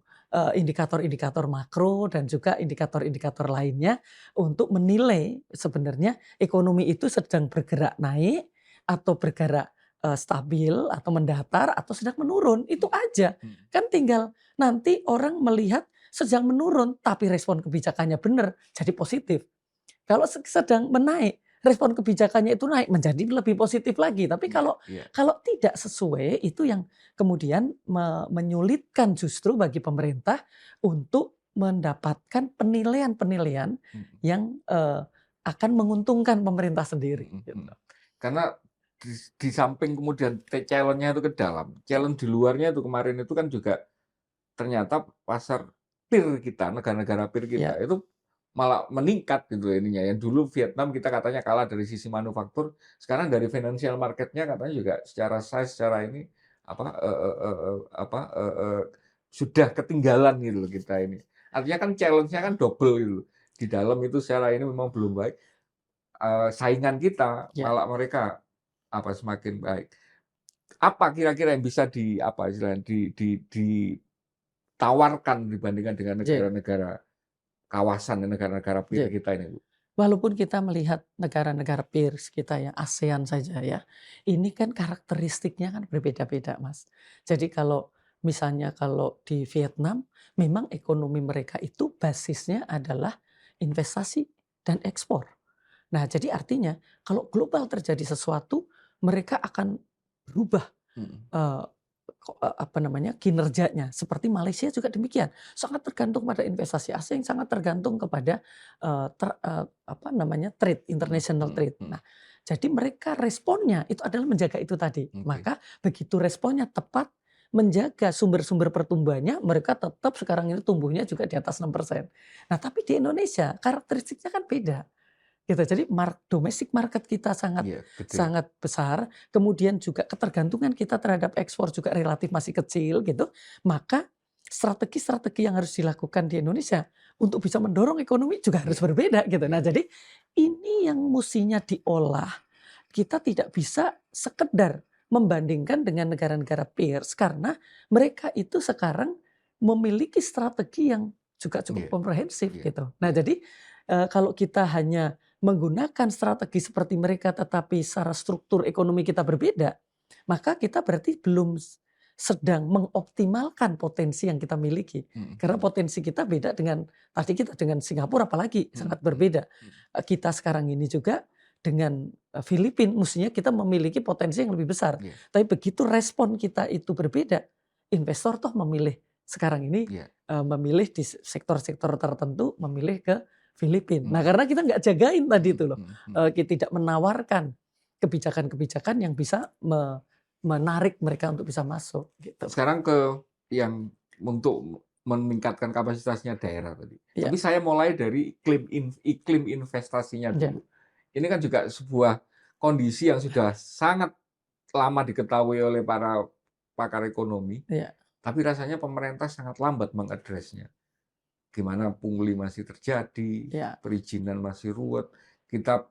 indikator-indikator makro dan juga indikator-indikator lainnya untuk menilai sebenarnya ekonomi itu sedang bergerak naik atau bergerak, stabil atau mendatar atau sedang menurun, itu Mhm aja. mhm. Kan tinggal nanti orang melihat sedang menurun tapi respon kebijakannya benar, jadi positif. Kalau sedang menaik, respon kebijakannya itu naik menjadi lebih positif lagi. Tapi Iya kalau iya. kalau tidak sesuai itu yang kemudian menyulitkan justru bagi pemerintah untuk mendapatkan penilaian-penilaian Mhm yang, akan menguntungkan pemerintah sendiri mhm gitu. mhm. Karena di samping kemudian challenge-nya itu ke dalam, challenge di luarnya itu kemarin itu kan juga ternyata pasar peer kita, negara-negara peer kita Ya, itu malah meningkat gitu ininya. Yang dulu Vietnam kita katanya kalah dari sisi manufaktur, sekarang dari financial market-nya katanya juga secara size, secara ini apa, apa, sudah ketinggalan gitu loh kita ini. Artinya kan challenge-nya kan double gitu loh. Di dalam itu secara ini memang belum baik, saingan kita ya, malah mereka apa, semakin baik. Apa kira-kira yang bisa apa istilahnya, ditawarkan dibandingkan dengan J, negara-negara kawasan dan negara-negara peer J. kita ini, Bu? Walaupun kita melihat negara-negara peers kita ya, ASEAN saja ya, ini kan karakteristiknya kan berbeda-beda, Mas. Jadi kalau misalnya kalau di Vietnam, memang ekonomi mereka itu basisnya adalah investasi dan ekspor. Nah, jadi artinya kalau global terjadi sesuatu, mereka akan berubah Mhm. Eee, apa namanya, kinerjanya. Seperti Malaysia juga demikian, sangat tergantung pada investasi asing, sangat tergantung kepada, apa namanya, trade, Mhm international mhm trade. mhm. Nah, jadi mereka responnya itu adalah menjaga itu tadi. Oke. Maka begitu responnya tepat, menjaga sumber-sumber pertumbuhannya, mereka tetap sekarang ini tumbuhnya juga di atas 6%. Nah, tapi di Indonesia karakteristiknya kan beda. Gitu, jadi domestic market kita sangat Iya, gede. sangat besar, kemudian juga ketergantungan kita terhadap ekspor juga relatif masih kecil gitu, maka strategi-strategi yang harus dilakukan di Indonesia untuk bisa mendorong ekonomi juga harus Iya berbeda gitu. iya. Nah, jadi ini yang mustinya diolah, kita tidak bisa sekedar membandingkan dengan negara-negara peers karena mereka itu sekarang memiliki strategi yang juga cukup Iya komprehensif iya gitu. Nah, iya. jadi, kalau kita hanya menggunakan strategi seperti mereka tetapi secara struktur ekonomi kita berbeda, maka kita berarti belum sedang mengoptimalkan potensi yang kita miliki. Mhm Karena mhm. potensi kita beda dengan tadi kita dengan Singapura apalagi Mhm sangat mhm berbeda. mhm. Kita sekarang ini juga dengan, Filipina mestinya kita memiliki potensi yang lebih besar. Iya Tapi begitu respon kita itu berbeda, investor toh memilih sekarang ini, iya. memilih di sektor-sektor tertentu memilih ke Filipina. Mhm Nah, karena kita nggak jagain tadi mhm itu loh, mhm mhm. tidak menawarkan kebijakan-kebijakan yang bisa menarik mereka untuk bisa masuk gitu. Sekarang ke yang untuk meningkatkan kapasitasnya daerah tadi. Tapi Iya, saya mulai dari iklim investasinya iya, dulu. Ini kan juga sebuah kondisi yang sudah sangat lama diketahui oleh para pakar ekonomi, Iya. tapi rasanya pemerintah sangat lambat mengadresnya. Gimana pungli masih terjadi, Iya. perizinan masih ruwet. Kita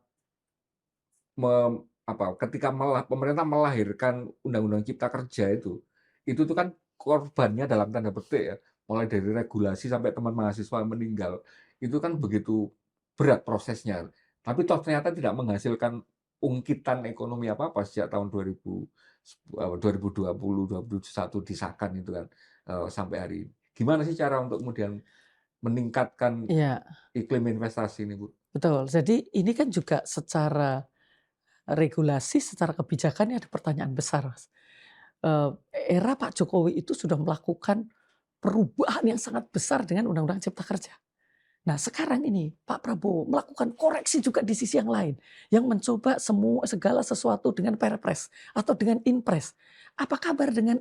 ketika pemerintah melahirkan Undang-Undang Cipta Kerja itu tuh kan korbannya dalam tanda petik ya, mulai dari regulasi sampai teman mahasiswa yang meninggal, itu kan begitu berat prosesnya. Tapi toh ternyata tidak menghasilkan ungkitan ekonomi apa-apa sejak tahun 2020, 2021 disahkan itu kan, sampai hari ini. Gimana sih cara untuk kemudian meningkatkan Iya, iklim investasi ini, Bu? betul. Jadi ini kan juga secara regulasi, secara kebijakan ini ada pertanyaan besar, Mas. Eee, Era Pak Jokowi itu sudah melakukan perubahan yang sangat besar dengan Undang-Undang Cipta Kerja. Nah, sekarang ini Pak Prabowo melakukan koreksi juga di sisi yang lain, yang mencoba segala sesuatu dengan Perpres atau dengan Inpres. Apa kabar dengan,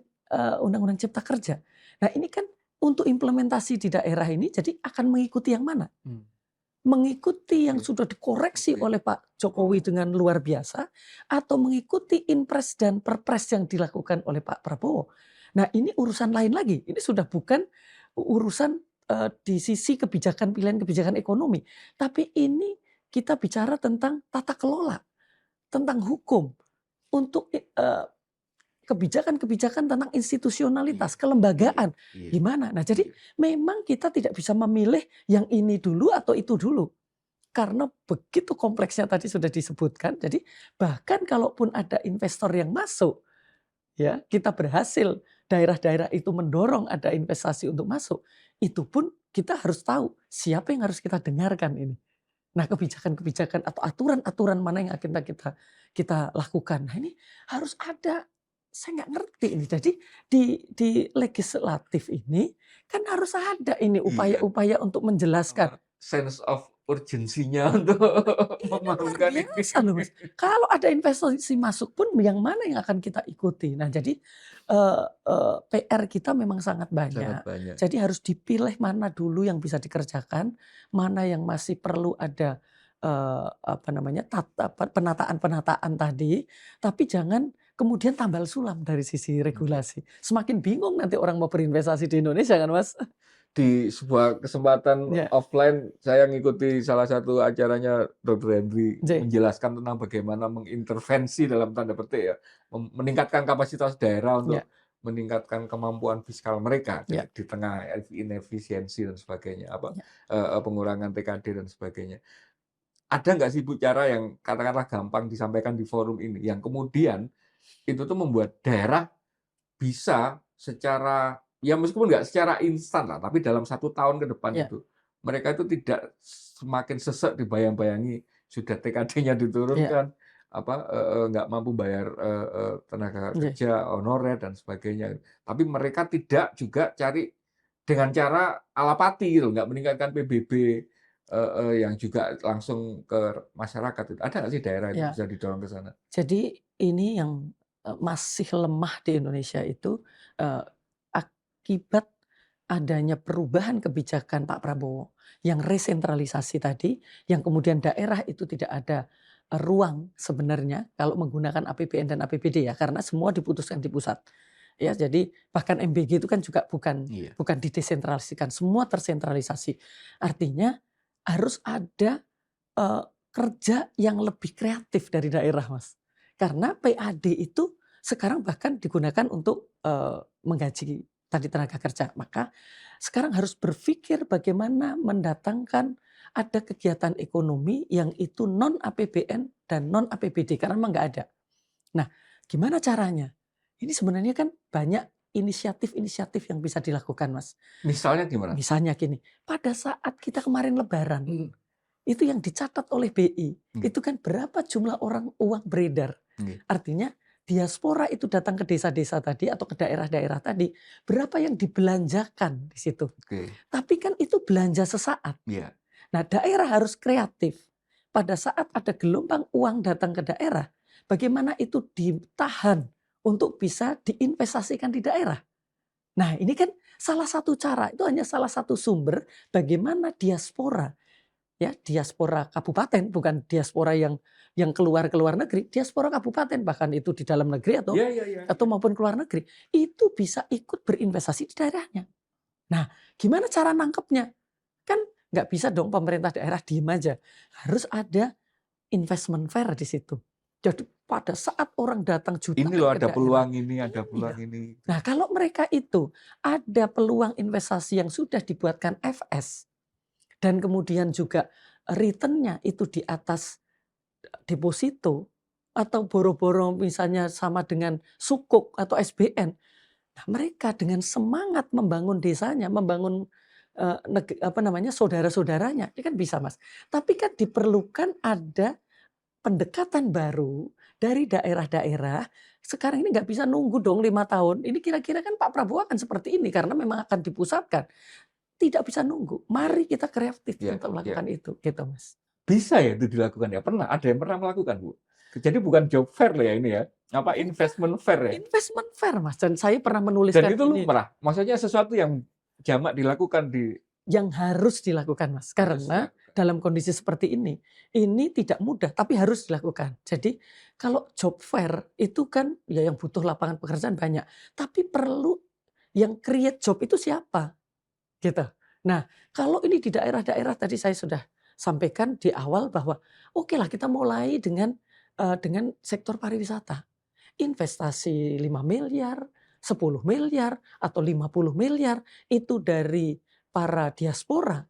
Undang-Undang Cipta Kerja? Nah, ini kan untuk implementasi di daerah ini jadi akan mengikuti yang mana? Hmm. Mengikuti yang Oke. sudah dikoreksi Oke. oleh Pak Jokowi dengan luar biasa, atau mengikuti Inpres dan Perpres yang dilakukan oleh Pak Prabowo. Nah, ini urusan lain lagi. Ini sudah bukan urusan, di sisi kebijakan pilihan kebijakan ekonomi. Tapi ini kita bicara tentang tata kelola, tentang hukum, untuk kebijakan-kebijakan tentang Iya, institusionalitas, iya, kelembagaan, iya, gimana. Nah, jadi iya. memang kita tidak bisa memilih yang ini dulu atau itu dulu. Karena begitu kompleksnya tadi sudah disebutkan, jadi bahkan kalaupun ada investor yang masuk, ya kita berhasil daerah-daerah itu mendorong ada investasi untuk masuk, itu pun kita harus tahu siapa yang harus kita dengarkan ini. Nah, kebijakan-kebijakan atau aturan-aturan mana yang akan kita lakukan. Nah, ini harus ada, saya nggak ngerti ini. Jadi di legislatif ini kan harus ada ini Iya, upaya-upaya untuk menjelaskan. sense of urgency-nya untuk Ini luar memajukan ini. biasa loh, Mas. Kalau ada investasi masuk pun yang mana yang akan kita ikuti. Nah, jadi, PR kita memang sangat Sangat banyak. banyak. Jadi harus dipilih mana dulu yang bisa dikerjakan, mana yang masih perlu ada, apa namanya, penataan-penataan tadi, tapi jangan kemudian tambal sulam dari sisi Oke. regulasi. Semakin bingung nanti orang mau berinvestasi di Indonesia kan, Mas. Di sebuah kesempatan Ya, offline, saya ngikuti salah satu acaranya Dr. Henry J. menjelaskan tentang bagaimana mengintervensi dalam tanda petik ya, meningkatkan kapasitas daerah Ya, untuk meningkatkan kemampuan fiskal mereka ya, di tengah inefisiensi dan sebagainya, ya. pengurangan TKD dan sebagainya. Ada nggak sih Bu cara yang katakanlah gampang disampaikan di forum ini, yang kemudian itu tuh membuat daerah bisa secara ya meskipun nggak secara instan lah, tapi dalam 1 tahun ke depan Ya, itu, mereka itu tidak semakin sesek dibayang-bayangi, sudah TKD-nya ya, diturunkan, nggak mampu bayar, tenaga J. kerja, honorer dan sebagainya. Tapi mereka tidak juga cari dengan cara alapati gitu, nggak meningkatkan PBB, yang juga langsung ke masyarakat itu. Ada nggak sih daerah itu Ya. bisa didorong ke sana? Jadi ini yang, masih lemah di Indonesia itu, eee, akibat adanya perubahan kebijakan Pak Prabowo yang resentralisasi tadi, yang kemudian daerah itu tidak ada, ruang sebenarnya kalau menggunakan APBN dan APBD ya, karena semua diputuskan di pusat. Ya, jadi bahkan MBG itu kan juga bukan Iya. bukan didesentralisasikan, semua tersentralisasi. Artinya harus ada Eee, kerja yang lebih kreatif dari daerah, Mas. Karena PAD itu sekarang bahkan digunakan untuk, menggaji tadi tenaga kerja. Maka sekarang harus berpikir bagaimana mendatangkan ada kegiatan ekonomi yang itu non APBN dan non APBD karena memang nggak ada. Nah, gimana caranya? Ini sebenarnya kan banyak inisiatif-inisiatif yang bisa dilakukan, Mas. Misalnya gimana? Misalnya gini, pada saat kita kemarin lebaran itu yang dicatat oleh BI, Mmm, itu kan berapa jumlah orang uang beredar. nggih. Artinya diaspora itu datang ke desa-desa tadi atau ke daerah-daerah tadi, berapa yang dibelanjakan di situ. Oke, Tapi kan itu belanja sesaat. iya, Nah, daerah harus kreatif. Pada saat ada gelombang uang datang ke daerah, bagaimana itu ditahan untuk bisa diinvestasikan di daerah. Nah, ini kan salah satu cara, itu hanya salah satu sumber bagaimana diaspora ya diaspora kabupaten, bukan diaspora yang keluar negeri, diaspora kabupaten bahkan itu di dalam negeri atau Iya. maupun keluar negeri, itu bisa ikut berinvestasi di daerahnya. Nah, gimana cara nangkepnya? Kan nggak bisa dong pemerintah daerah diem aja. Harus ada investment fair di situ. Jadi pada saat orang datang Ini jutaan loh ke ada daerah, peluang ini, ada iya. peluang ini. Nah, kalau mereka itu ada peluang investasi yang sudah dibuatkan FS dan kemudian juga return-nya itu di atas deposito atau boro-boro misalnya sama dengan sukuk atau SBN. Nah, mereka dengan semangat membangun desanya, membangun saudara-saudaranya, ini kan bisa, Mas. Tapi kan diperlukan ada pendekatan baru dari daerah-daerah. Sekarang ini nggak bisa nunggu dong 5 tahun. Ini kira-kira kan Pak Prabowo akan seperti ini karena memang akan dipusatkan. Tidak bisa nunggu. Mari kita kreatif untuk melakukan itu, gitu, Mas. Bisa ya itu dilakukan ya? Pernah, ada yang pernah melakukan, Bu? Jadi bukan job fair loh ya ini ya? Apa investment fair ya? Investment fair, Mas. Dan saya pernah Dan menuliskan itu lu ini pernah? Maksudnya sesuatu yang jamak dilakukan di yang harus dilakukan, Mas. Karena dalam kondisi seperti ini tidak mudah, tapi harus dilakukan. Jadi kalau job fair itu kan ya yang butuh lapangan pekerjaan banyak, tapi perlu yang create job itu siapa? Gitu. Nah, kalau ini di daerah-daerah tadi saya sudah sampaikan di awal bahwa oke lah kita mulai dengan sektor pariwisata. Investasi 5 miliar, 10 miliar, atau 50 miliar itu dari para diaspora.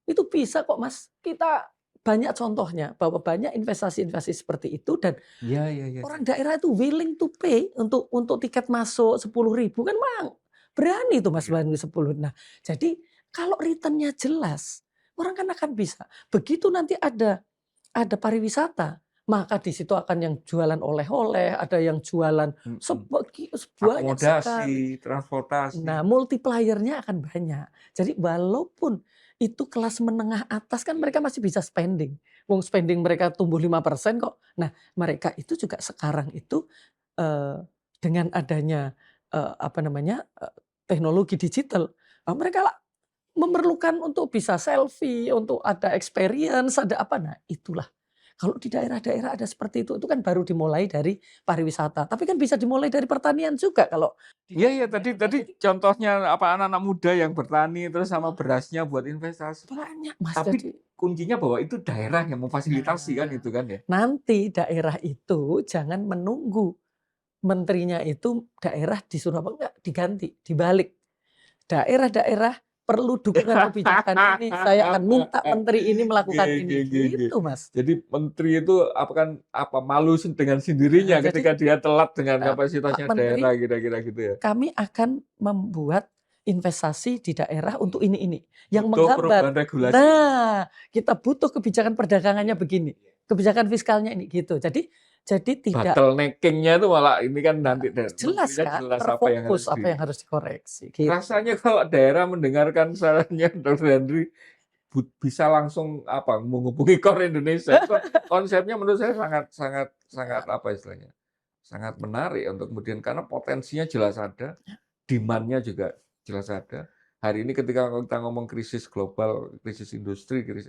Itu bisa kok, Mas. Kita banyak contohnya bahwa banyak investasi-investasi seperti itu dan Iya. orang daerah itu willing to pay untuk tiket masuk 10.000 kan Mang. Berani itu Mas bayar 10. Nah, jadi kalau return-nya jelas, orang kan akan bisa. Begitu nanti ada pariwisata, maka di situ akan yang jualan oleh-oleh, ada yang jualan banyak sekali. Akomodasi, transportasi. Nah, multiplier-nya akan banyak. Jadi walaupun itu kelas menengah atas kan mereka masih bisa spending. Wong spending mereka tumbuh 5% kok. Nah, mereka itu juga sekarang itu dengan adanya teknologi digital, mereka memerlukan untuk bisa selfie, untuk ada experience, ada apa. Nah, itulah. Kalau di daerah-daerah ada seperti itu kan baru dimulai dari pariwisata. Tapi kan bisa dimulai dari pertanian juga kalau Iya tadi contohnya apa anak-anak muda yang bertani terus sama berasnya buat investasi. banyak, Mas. Tapi Jadi kuncinya bahwa itu daerah yang memfasilitasi kan itu kan ya. nanti daerah itu jangan menunggu menterinya itu daerah disuruh apa enggak, diganti, dibalik. Daerah-daerah perlu dukungan kebijakan ini, saya akan minta menteri ini melakukan ini. Gitu, Mas. Jadi menteri itu malu dengan sendirinya Jadi, ketika dia telat dengan Pak kapasitasnya Menteri, daerah kira-kira gitu ya. kami akan membuat investasi di daerah untuk ini. Yang Butuh menghambat. perubahan regulasi. Nah, kita butuh kebijakan perdagangannya begini, kebijakan fiskalnya ini gitu. Jadi tidak bottlenecking-nya itu malah ini kan nanti jelas kan, jelas terfokus apa yang harus dikoreksi. Gitu. Rasanya kalau daerah mendengarkan sarannya Dr. Henry bisa langsung menghubungi KOR Indonesia. Konsepnya menurut saya sangat apa istilahnya? Sangat menarik untuk kemudian karena potensinya jelas ada, demand-nya juga jelas ada. Hari ini ketika kita ngomong krisis global, krisis industri, krisis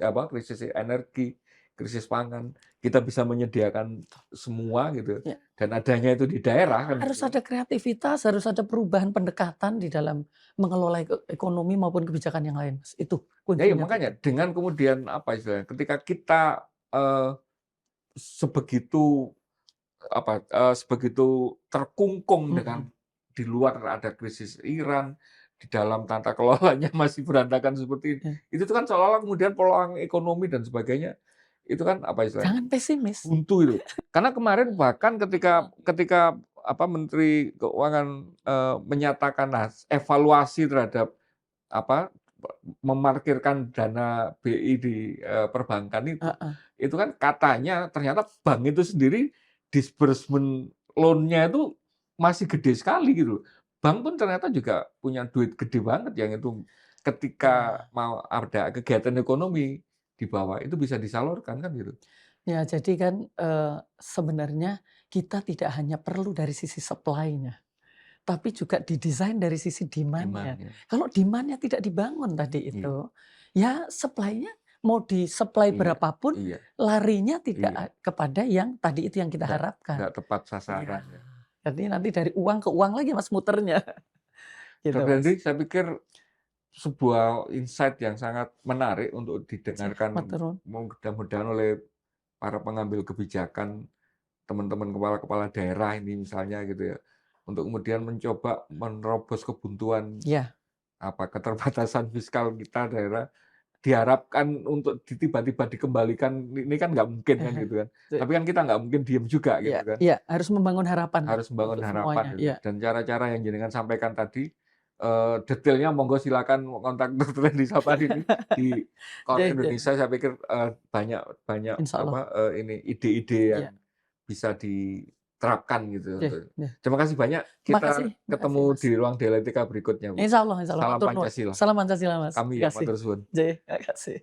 energi, krisis pangan, kita bisa menyediakan semua gitu. Ya. Dan adanya itu di daerah kan. Harus ada kreativitas, harus ada perubahan pendekatan di dalam mengelola ekonomi maupun kebijakan yang lain. Itu kuncinya. Ya makanya dengan kemudian apa istilahnya? Ketika kita sebegitu terkungkung dengan di luar ada krisis Iran, di dalam tata kelolanya masih berantakan seperti ini. Itu kan seolah-olah kemudian peluang ekonomi dan sebagainya itu kan apa istilahnya? Jangan pesimis. Buntu itu. Karena kemarin bahkan ketika Menteri Keuangan menyatakan evaluasi terhadap memarkirkan dana BI di perbankan itu kan katanya ternyata bank itu sendiri disbursement loan-nya itu masih gede sekali gitu. Bank pun ternyata juga punya duit gede banget yang itu ketika mau ada kegiatan ekonomi di bawah itu bisa disalurkan kan gitu. Ya, jadi kan sebenarnya kita tidak hanya perlu dari sisi supply-nya, tapi juga didesain dari sisi demand-nya. Kalau demand-nya tidak dibangun tadi itu, ya supply-nya mau di-supply Iya, berapapun, iya, larinya iya. tidak kepada yang tadi itu yang kita Nggak harapkan. nggak tepat Iya. sasaran ya. Jadi nanti dari uang ke uang lagi Mas muternya. Gitu Dr. Mas. Henry, saya pikir sebuah insight yang sangat menarik untuk Cih, didengarkan matur nuwun. mudah-mudahan oleh para pengambil kebijakan, teman-teman kepala-kepala daerah ini misalnya gitu ya, untuk kemudian mencoba menerobos kebuntuan Iya. keterbatasan fiskal kita daerah, diharapkan untuk tiba-tiba dikembalikan ini kan nggak mungkin kan gitu kan. Cih. Tapi kan kita nggak mungkin diem juga Iya, gitu kan. iya, harus membangun harapan Harus membangun untuk harapan semuanya. gitu. Iya. Dan cara-cara yang jenengan sampaikan tadi, detailnya monggo silakan kontak Dr. Hendy Sapari ini di KOR Cih, cih. Indonesia. Saya pikir banyak banyak Insyaallah. ini ide-ide yang Iya. bisa diterapkan gitu. Cih, cih. Terima kasih banyak. Kita Makasih ketemu Mas. di ruang dialektika berikutnya, Bu. Insyaallah, insyaallah. Salam Matur nuwun. Pancasila. Salam Pancasila Mas. Kami yang Makasih. matur suwun. Nggih, makasih.